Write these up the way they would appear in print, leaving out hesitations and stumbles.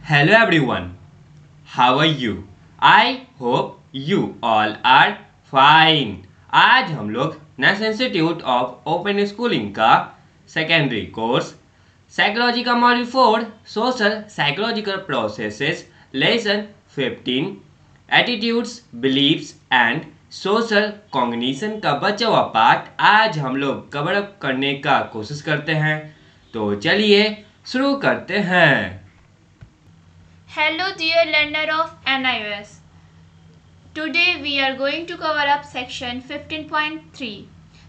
Hello everyone, how are you? I hope you all are fine. आज हम लोग national institute of open schooling का secondary course psychology का module 4 social psychological processes lesson 15 attitudes beliefs and social cognition का बचा हुआ part आज हम लोग कवर अप करने का कोशिश करते हैं। तो चलिए शुरू करते हैं। Hello dear learner of NIOS. Today we are going to cover up section 15.3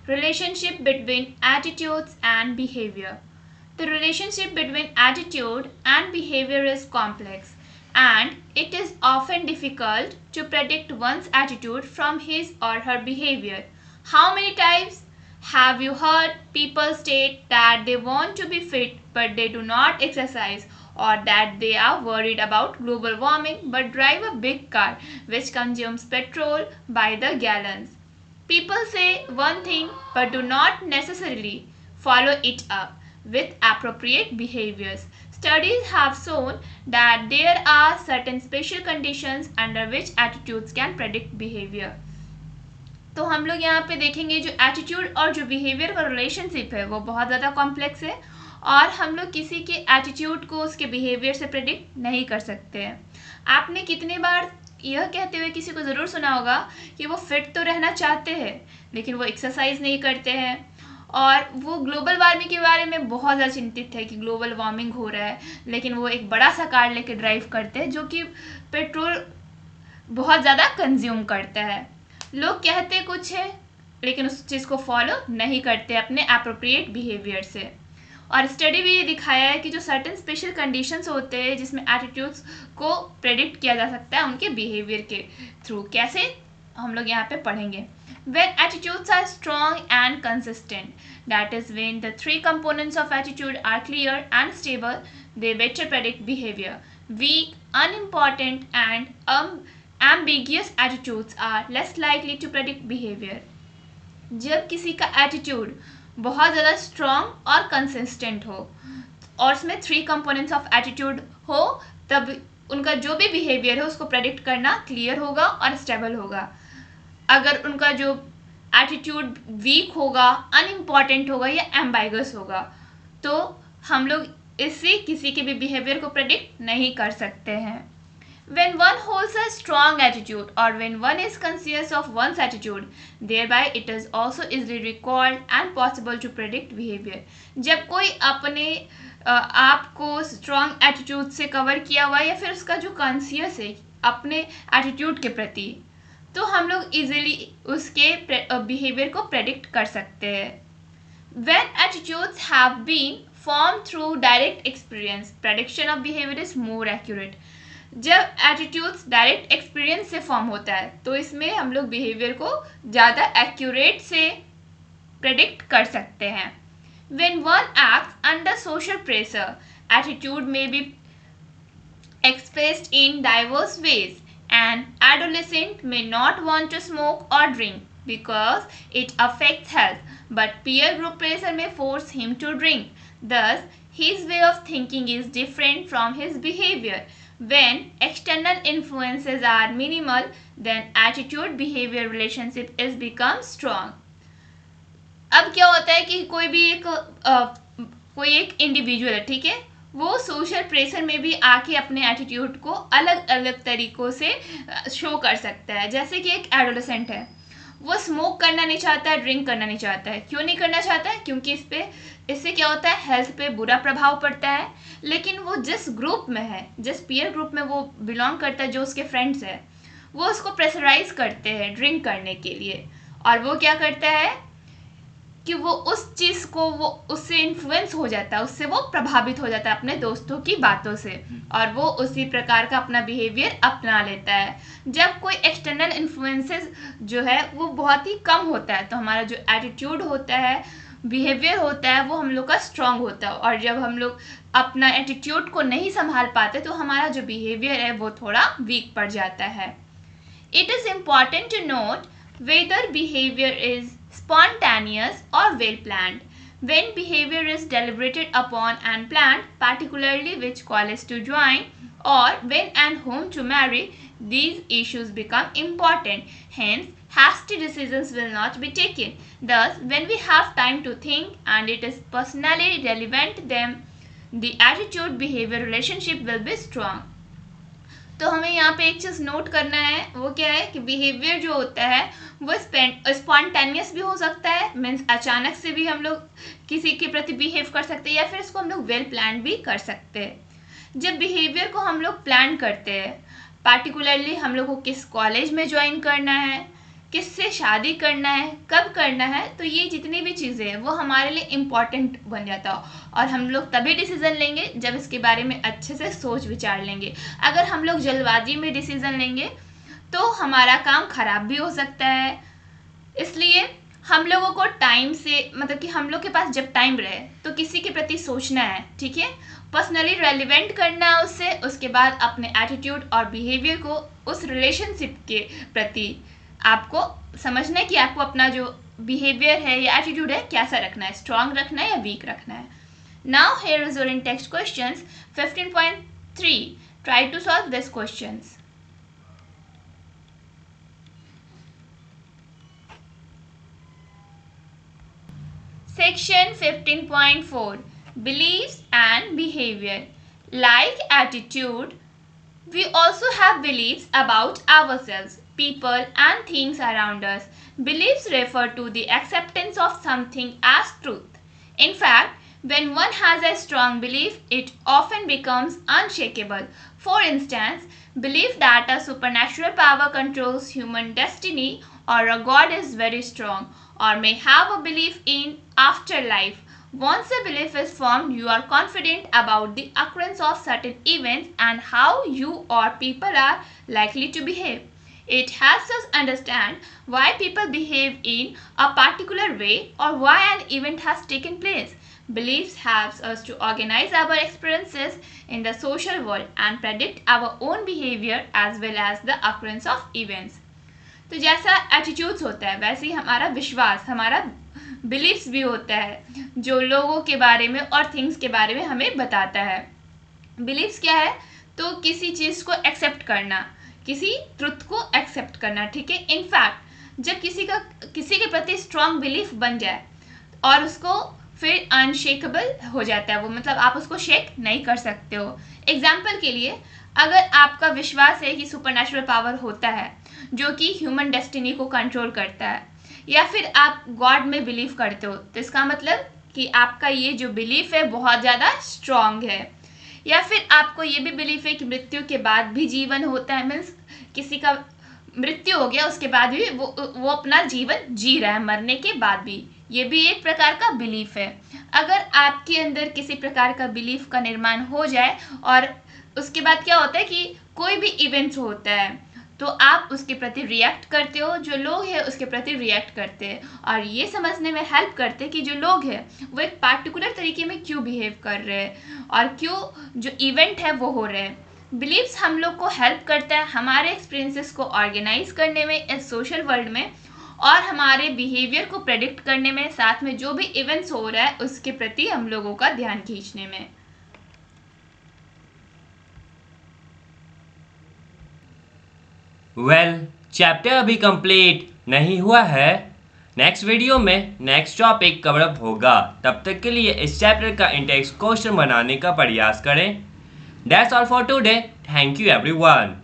Relationship between attitudes and behavior. The relationship between attitude and behavior is complex and it is often difficult to predict one's attitude from his or her behavior. How many times have you heard people state that they want to be fit but they do not exercise, or that they are worried about global warming but drive a big car which consumes petrol by the gallons? People say one thing but do not necessarily follow it up with appropriate behaviors. Studies have shown that there are certain special conditions under which attitudes can predict behavior. तो हम लोग यहाँ पे देखेंगे जो attitude और जो behaviour का रिलेशनशिप है वो बहुत ज़्यादा कॉम्प्लेक्स है और हम लोग किसी के एटीट्यूड को उसके बिहेवियर से प्रेडिक्ट नहीं कर सकते हैं। आपने कितनी बार यह कहते हुए किसी को ज़रूर सुना होगा कि वो फिट तो रहना चाहते हैं लेकिन वो एक्सरसाइज नहीं करते हैं, और वो ग्लोबल वार्मिंग के बारे में बहुत ज़्यादा चिंतित है कि ग्लोबल वार्मिंग हो रहा है, लेकिन वो एक बड़ा सा कार लेके ड्राइव करते हैं जो कि पेट्रोल बहुत ज़्यादा कंज्यूम करता है। लोग कहते कुछ है लेकिन उस चीज़ को फॉलो नहीं करते अपने एप्रोप्रिएट बिहेवियर से। और स्टडी भी ये दिखाया है कि जो सर्टेन स्पेशल कंडीशंस होते हैं जिसमें एटीट्यूड्स को प्रेडिक्ट किया जा सकता है उनके बिहेवियर के थ्रू। कैसे, हम लोग यहाँ पे पढ़ेंगे। When attitudes are strong and consistent, that is when the three components of attitude are clear and stable, they better predict behavior. Weak, unimportant and ambiguous attitudes are less likely to predict behavior. जब किसी का attitude बहुत ज़्यादा strong और consistent हो और उसमें three components of attitude हो, तब उनका जो भी बिहेवियर है उसको प्रेडिक्ट करना क्लियर होगा और स्टेबल होगा। अगर उनका जो एटीट्यूड वीक होगा, अनइम्पॉर्टेंट होगा या एम्बाइगस होगा, तो हम लोग इससे किसी के भी बिहेवियर को प्रेडिक्ट नहीं कर सकते हैं। When one holds a strong attitude or when one is conscious of one's attitude, thereby it is also easily recalled and possible to predict behavior. जब कोई अपने आप को स्ट्रॉन्ग एटीट्यूड से कवर किया हुआ है या फिर उसका जो कॉन्शियस है अपने एटीट्यूड के प्रति, तो हम लोग इजीली उसके बिहेवियर को प्रेडिक्ट कर सकते हैं। When attitudes have been formed through direct experience, prediction of behavior is more accurate. जब एटीट्यूड्स डायरेक्ट एक्सपीरियंस से फॉर्म होता है तो इसमें हम लोग बिहेवियर को ज़्यादा एक्यूरेट से प्रेडिक्ट कर सकते हैं। When one acts under social pressure, attitude may be expressed in diverse ways. An adolescent may not want to smoke or drink because it affects health, but peer group pressure may force him to drink. Thus, his way of thinking is different from his behavior. When external influences are minimal, then attitude-behavior relationship is become strong. अब क्या होता है कि कोई एक individual है, ठीक है, वो सोशल प्रेशर में भी आके अपने एटीट्यूड को अलग अलग तरीक़ों से शो कर सकता है। जैसे कि एक एडोलेसेंट है, वो स्मोक करना नहीं चाहता है, ड्रिंक करना नहीं चाहता है। क्यों नहीं करना चाहता है? क्योंकि इससे क्या होता है, हेल्थ पे बुरा प्रभाव पड़ता है। लेकिन वो जिस ग्रुप में है, जिस पीयर ग्रुप में वो बिलोंग करता है, जो उसके फ्रेंड्स हैं, वो उसको प्रेशराइज करते हैं ड्रिंक करने के लिए, और वो क्या करता है कि वो उस चीज़ को वो उससे इन्फ्लुएंस हो जाता है, उससे वो प्रभावित हो जाता है अपने दोस्तों की बातों से, और वो उसी प्रकार का अपना बिहेवियर अपना लेता है। जब कोई एक्सटर्नल इन्फ्लुएंसेस जो है वो बहुत ही कम होता है तो हमारा जो एटीट्यूड होता है, बिहेवियर होता है, वो हम लोग का स्ट्रांग होता है। और जब हम लोग अपना एटीट्यूड को नहीं संभाल पाते तो हमारा जो बिहेवियर है वो थोड़ा वीक पड़ जाता है। It is important to note whether behaviour is spontaneous or well planned. When behavior is deliberated upon and planned, particularly which college to join, or when and whom to marry, these issues become important. Hence, hasty decisions will not be taken. Thus, when we have time to think and it is personally relevant, then the attitude, behavior, relationship will be strong. तो हमें यहाँ पे एक चीज़ note करना है, वो क्या है कि बिहेवियर जो होता है वो स्पॉन्टेनियस भी हो सकता है, मीन्स अचानक से भी हम लोग किसी के प्रति बिहेव कर सकते हैं, या फिर इसको हम लोग वेल प्लान भी कर सकते हैं। जब बिहेवियर को हम लोग प्लान करते हैं, पार्टिकुलरली हम लोग को किस कॉलेज में ज्वाइन करना है, किससे शादी करना है, कब करना है, तो ये जितनी भी चीज़ें हैं वो हमारे लिए इम्पॉर्टेंट बन जाता हो, और हम लोग तभी डिसीज़न लेंगे जब इसके बारे में अच्छे से सोच विचार लेंगे। अगर हम लोग जल्दबाजी में डिसीज़न लेंगे तो हमारा काम खराब भी हो सकता है। इसलिए हम लोगों को टाइम से, मतलब कि हम लोग के पास जब टाइम रहे तो किसी के प्रति सोचना है, ठीक है, पर्सनली रेलिवेंट करना है उससे, उसके बाद अपने एटीट्यूड और बिहेवियर को उस रिलेशनशिप के प्रति आपको समझना है कि आपको अपना जो बिहेवियर है या एटीट्यूड है कैसा रखना है, स्ट्रांग रखना है या वीक रखना है। Now here is your in text questions 15.3. Try to solve this questions. Section 15.4. Beliefs and behavior. Like attitude, we also have beliefs about ourselves, people and things around us. Beliefs refer to the acceptance of something as truth. In fact, when one has a strong belief, it often becomes unshakable. For instance, belief that a supernatural power controls human destiny or a god is very strong, or may have a belief in afterlife. Once a belief is formed, you are confident about the occurrence of certain events and how you or people are likely to behave. It helps us understand why people behave in a particular way or why an event has taken place. Beliefs helps us to organize our experiences in the social world and predict our own behavior as well as the occurrence of events. तो जैसा attitudes होता है वैसे ही हमारा विश्वास, हमारा beliefs भी होता है जो लोगों के बारे में और थिंग्स के बारे में हमें बताता है। बिलीफ्स क्या है? तो किसी चीज़ को एक्सेप्ट करना, किसी ट्रुथ को एक्सेप्ट करना, ठीक है। इनफैक्ट जब किसी के प्रति स्ट्रॉन्ग बिलीफ बन जाए और उसको फिर अनशेकेबल हो जाता है वो, मतलब आप उसको शेक नहीं कर सकते हो। एग्जाम्पल के लिए, अगर आपका विश्वास है कि सुपरनैचुरल पावर होता है जो कि ह्यूमन डेस्टिनी को कंट्रोल करता है, या फिर आप गॉड में बिलीव करते हो, तो इसका मतलब कि आपका ये जो बिलीफ है बहुत ज़्यादा स्ट्रॉन्ग है। या फिर आपको ये भी बिलीफ है कि मृत्यु के बाद भी जीवन होता है, मीन्स किसी का मृत्यु हो गया उसके बाद भी वो अपना जीवन जी रहा है मरने के बाद भी, ये भी एक प्रकार का बिलीफ है। अगर आपके अंदर किसी प्रकार का बिलीफ का निर्माण हो जाए और उसके बाद क्या होता है कि कोई भी इवेंट्स होता है तो आप उसके प्रति रिएक्ट करते हो, जो लोग हैं उसके प्रति रिएक्ट करते हैं, और ये समझने में हेल्प करते हैं कि जो लोग हैं वो एक पार्टिकुलर तरीके में क्यों बिहेव कर रहे हैं और क्यों जो इवेंट है वो हो रहे हैं। बिलीव्स हम लोग को हेल्प करता है हमारे एक्सपीरियंसेस को ऑर्गेनाइज करने में इस सोशल वर्ल्ड में, और हमारे बिहेवियर को प्रेडिक्ट करने में, साथ में जो भी इवेंट्स हो रहा है उसके प्रति हम लोगों का ध्यान खींचने में। चैप्टर अभी कंप्लीट नहीं हुआ है। नेक्स्ट वीडियो में नेक्स्ट टॉपिक कवर अप होगा। तब तक के लिए इस चैप्टर का इंटेक्स क्वेश्चन बनाने का प्रयास करें। That's all for today. Thank you everyone.